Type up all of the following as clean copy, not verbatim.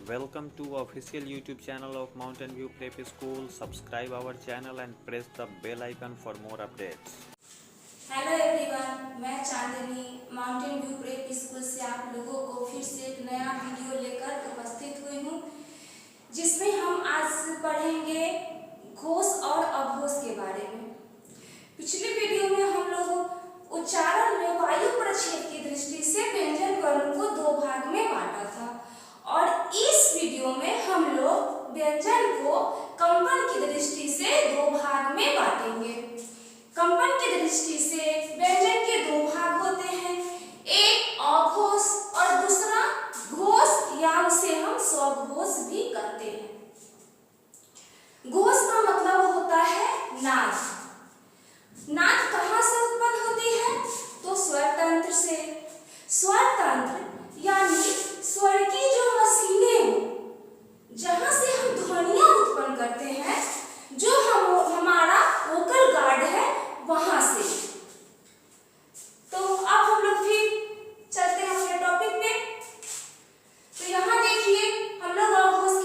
Welcome to official YouTube channel of Mountain View Prep School. Subscribe our channel and press the bell icon for more updates. Hello everyone, मैं चांदनी mountain view prep school से आप लोगों को फिर से एक नया वीडियो लेकर उपस्थित हुई हूँ, जिसमें हम आज पढ़ेंगे घोष और अघोष के बारे में। पिछले वीडियो में हम लोग उच्चारण में वायु प्रक्षेप की दृष्टि से व्यंजन वर्णों को दो भाग में बांटा था, और इस वीडियो में हम लोग व्यंजन को कंपन की दृष्टि से दो भाग में बांटेंगे। कंपन की दृष्टि से व्यंजन के दो भाग होते हैं, एक अघोष और दूसरा घोष, या उसे हम स्वघोष भी कहते हैं। घोष का मतलब होता है नाद। नाद कहाँ से उत्पन्न होती है? तो स्वर तंत्र से। स्वर तंत्र यानी स्वर की जो मशीनें हो, जहां से हम ध्वनियां उत्पन्न करते हैं, जो हमारा वोकल गार्ड है, वहां से। तो अब हम लोग फिर चलते हैं अपने टॉपिक पे। तो यहाँ देखिए, हम लोग अघोष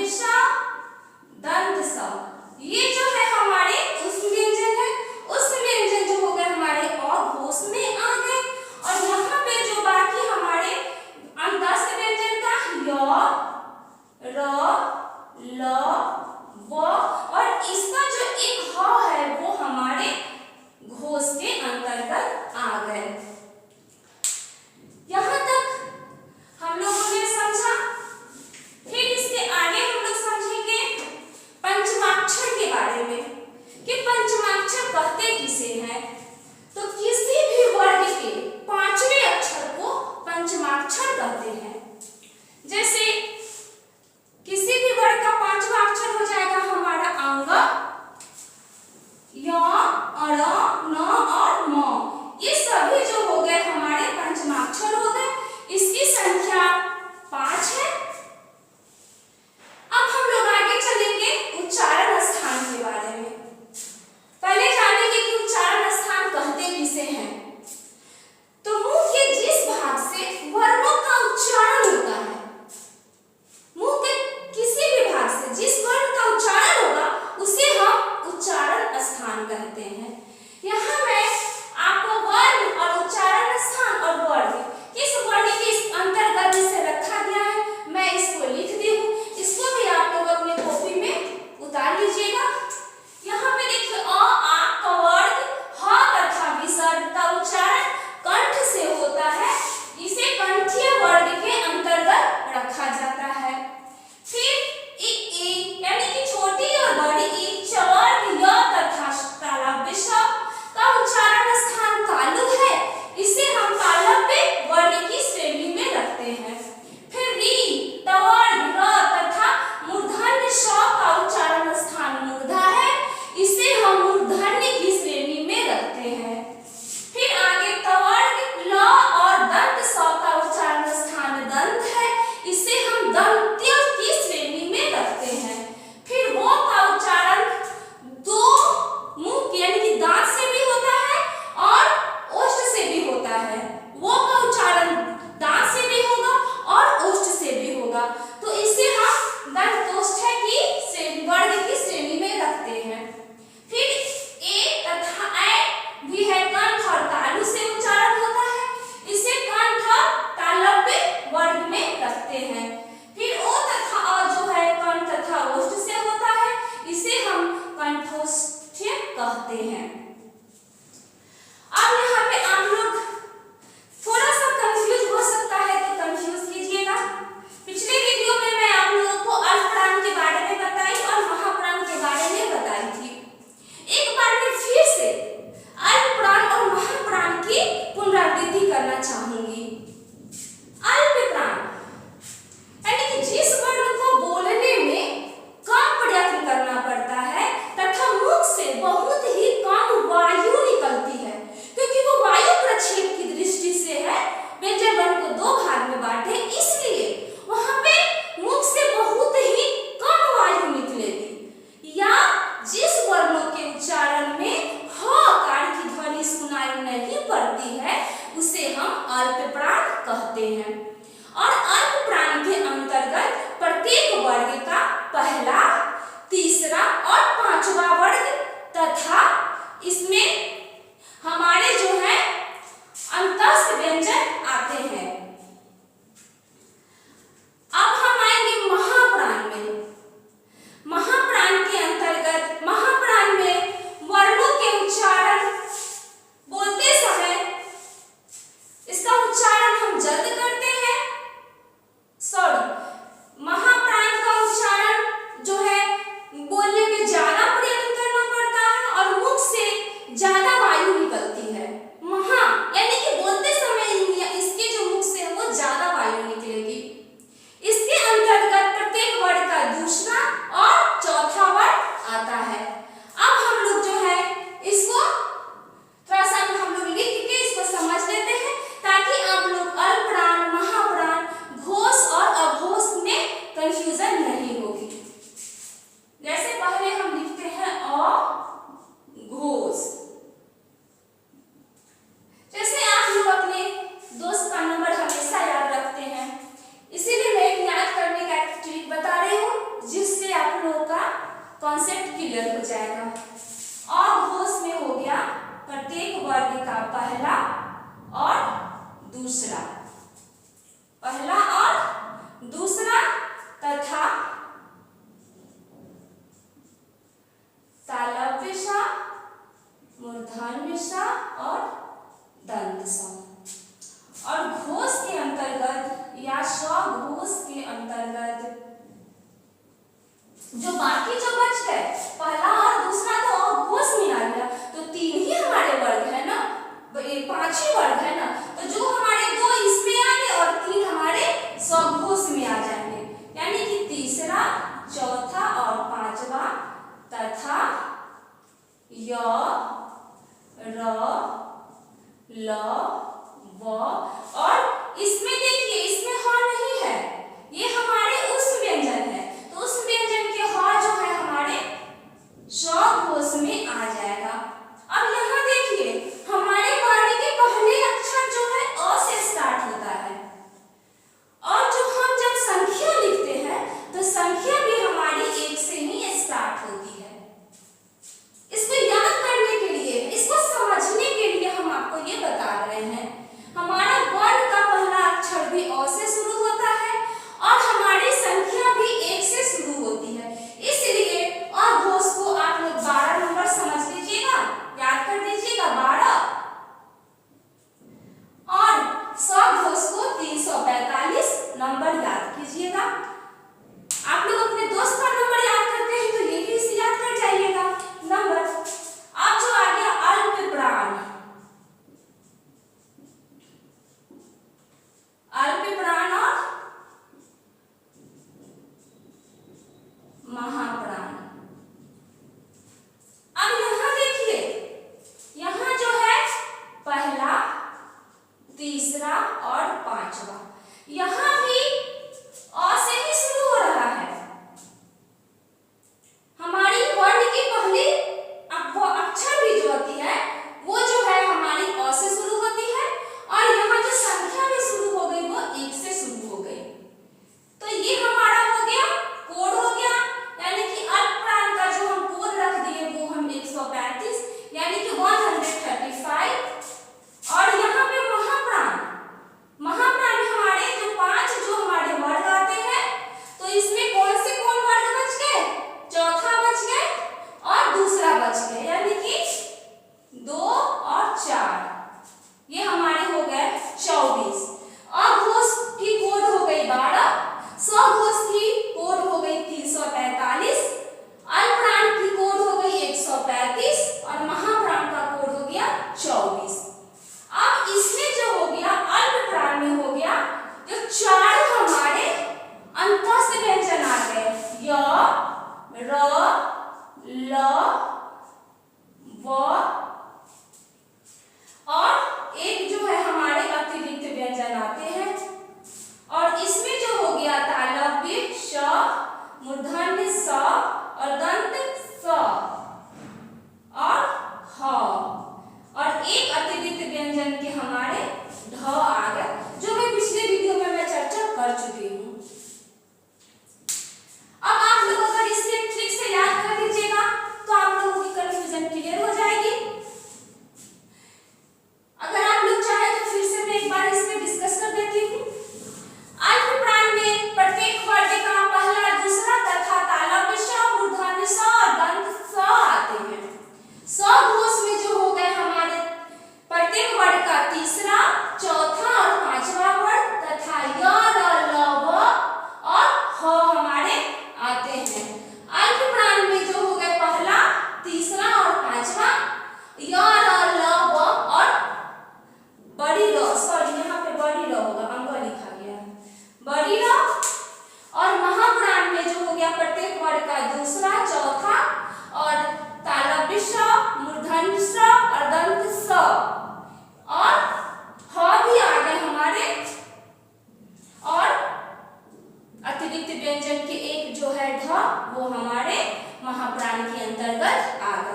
स दंत स। ये जो है हमारे उस व्यंजन है, उस व्यंजन जो हो गए हमारे अघोष में आ गए। और यहाँ पे जो बाकी हमारे अंतस्थ व्यंजन का य, र, ल, व और इसका जो एक ह है वो हमारे घोष के अंतर्गत आ गए। यहाँ तक हम लोगों ने समझा। फिर इसके आगे हम लोग समझेंगे पंचमाक्षर के बारे में कि पंचमाक्षर कहते किसे हैं। तो किसी भी वर्ग के पांचवें अक्षर को पंचमाक्षर कहते हैं। जैसे किसी भी वर्ग का पांचवा अक्षर हो जाएगा हमारा अंग, य, अण, न और म। ये सभी जो हो गए हमारे पंचमाक्षर हो गए। इसकी संख्या 5 है। अब हम लोग आगे चलेंगे उच्चारण स्थान के बारे में। पहले जानेंगे कि उच्चारण स्थान कहते किसे हैं। तो मुंह के जिस भाग से वर्णों का उच्चारण होता है, मुंह के किसी भी भाग से जिस वर्ण का उच्चारण होगा उसे हम उच्चारण स्थान कहते हैं। यहाँ मैं आपको वर्ण और उच्चारण स्थान और वर्ग किस वर्ण के अंतर्गत इसे रखा गया है मैं इसको लिख दी हूँ। इसको भी आप लोग अपने कॉपी में उतार लीजिएगा। यहाँ पे देखिए अ, आ का वर्ग, ह तथा विसर्ग का उच्चारण कंठ से होता है। इसे कंठीय वर्ग के अंतर्गत रखा जाता है। फिर ई यानी कि छोटी और बड़ी ई, चवर्ग य तथा तालव्य श का उच्चारण स्थान तालु है। इसे हम तालव्य वर्ण की श्रेणी में रखते हैं। फिर री, तवर्ग र तथा मूर्धन्य श का उच्चारण स्थान मूर्धा है। इसे हम मूर्धन्य की श्रेणी में रखते हैं। फिर आगे तवर्ग ल और दंत स का उच्चारण स्थान दंत है। इसे हम दंत्य की श्रेणी में रखते हैं। फिर वो का उच्चारण दो मुंह यानी कि दांत से भी होता है और ओष्ठ से भी होता है। वो का उच्चारण दांत से भी होगा और ओष्ठ से भी होगा। तो इसे हम दंतोष्ठ की वर्ग की श्रेणी में रखते हैं। फिर ए तथा ऐ भी है कंठ और तालु से उच्चारण होता है। इसे कंठ और तालव्य वर्ग में रखते हैं। फिर ओ तथा अ जो है कंठ तथा ओष्ठ से होता है। इसे हम कंठोष्ठ्य कहते हैं। अब यहाँ पे आप लोग थोड़ा सा कंफ्यूज हो सकता है तो कंफ्यूज कीजिएगा। पिछले वीडियो में मैं आप लोगों को अल्पप्राण के बारे में बताई और महाप्राण के बारे में बताई थी। एक बार मैं फिर से अल्पप्राण और महाप्राण की पुनरावृत्ति करना चाहूंगी। अल्पप्राण जो बाकी जो बच गए, पहला और दूसरा तो अघोष में आ गया, तो 3 ही हमारे वर्ग है ना, 5 ही वर्ग है ना, तो जो हमारे 2 इसमें आ गए और 3 हमारे सघोष में आ जाएंगे, यानी कि तीसरा, चौथा और पांचवा तथा य, र, ल, व, और इसमें देखिए इसमें ह नहीं है, ये हमारे उस व्यंजन है, तो उस व्यंजन के ह जो है हमारे सघोष में आ जाएगा। अब यहाँ देखिए हमारे वर्ण के पहले अक्षर जो है अ से स्टार्ट होता है, और जो हम जब संख्या लिखते हैं तो संख्या भी हमारी 1 से ही स्टार्ट होती है। इसको याद करने के लिए, इसको समझने के लिए हम आपको ये बता रहे हैं, हमारा वर्ण का पहला अक्षर भी अ से शुरू होता है और हमारी संख्या भी 1 से शुरू होती है, इसलिए अघोष को आप लोग 12 नंबर समझ लीजिएगा, याद कर दीजिएगा 12, और सघोष को 345 नंबर याद कीजिएगा। आप लोग अपने दोस्त का नंबर याद करते हैं तो ये भी इसे याद कर जाइएगा नंबर। अब जो आ गया अल्पप्राण, अल्पप्राण और महाप्राण। अब यहाँ देखिए, यहाँ जो है पहला, तीसरा और पांचवा, यहाँ भी अ से ही शुरू हो रहा है। हमारी वर्ण की पहली वो अक्षर भी जो होती है वो जो है हमारी अ से शुरू होती है, और यहाँ जो संख्या भी शुरू हो गई वो 1 से शुरू हो गई, तो ये हमारा हो गया कोड हो गया, यानी कि अल्पप्राण का जो हम कोड रख दिए वो हम 135 यानी कि 135, और यहाँ पे महाप्राण, महाप्राण में हमारे जो 5 जो हमारे वर्ग आते हैं, तो इसमें कौन वर्ग बच गए, चौथा बच गए और दूसरा बच गए, यानी कि 2 और 4, ये हमारे हो गए 24। अघोष की कोड हो गई 12, सघोष की कोड हो गई 345, अल्पप्राण की कोड हो गई 135 और महाप्राण का कोड हो गया 24। अब इसमें जो हो गया अल्पप्राण में हो गया जो 4 हमारे अंतस्थ व्यंजन आ गए, य, र, ल, व, और एक जो है हमारे अतिरिक्त व्यंजन आते हैं, और इसमें जो हो गया तालव्य श, मूर्धन्य स और दंत स और ह, और एक अतिरिक्त व्यंजन के हमारे ढ आ गए, जो मैं पिछले वीडियो में मैं चर्चा कर चुकी हूँ। अब आप लोग अगर इसे ठीक से याद कर लीजिएगा तो आप लोगों की कंफ्यूजन क्लियर हो जाएगी। अगर आप लोग चाहे तो फिर से मैं एक बार इसमें डिस्कस कर देती हूँ। अल्पप्राण में प्रत्येक वर्ग का पहला, दूसरा तथा तालव्य श, मूर्धन्य स और दंत स आते हैं। सघोष में जो हो गए हमारे प्रत्येक वर्ग का तीसरा, चौथा और पांचवा वर्ग तथा य, र, ल, व और ह हमारे आते हैं। अल्पप्राण में जो हो गए पहला, तीसरा और पांचवा, य, र, ल, व और बड़ी र, सॉरी यहाँ पे बड़ी र होगा, अंग लिखा गया है, बड़ी र, और महाप्राण में जो हो गया प्रत्येक वर्ग का दूसरा, चौथा और तालव्य श, मूर्धन्य स और दंत स, और ह भी आ गए हमारे, और अतिरिक्त व्यंजन के एक जो है ढ वो हमारे महाप्राण के अंतर्गत आ गए।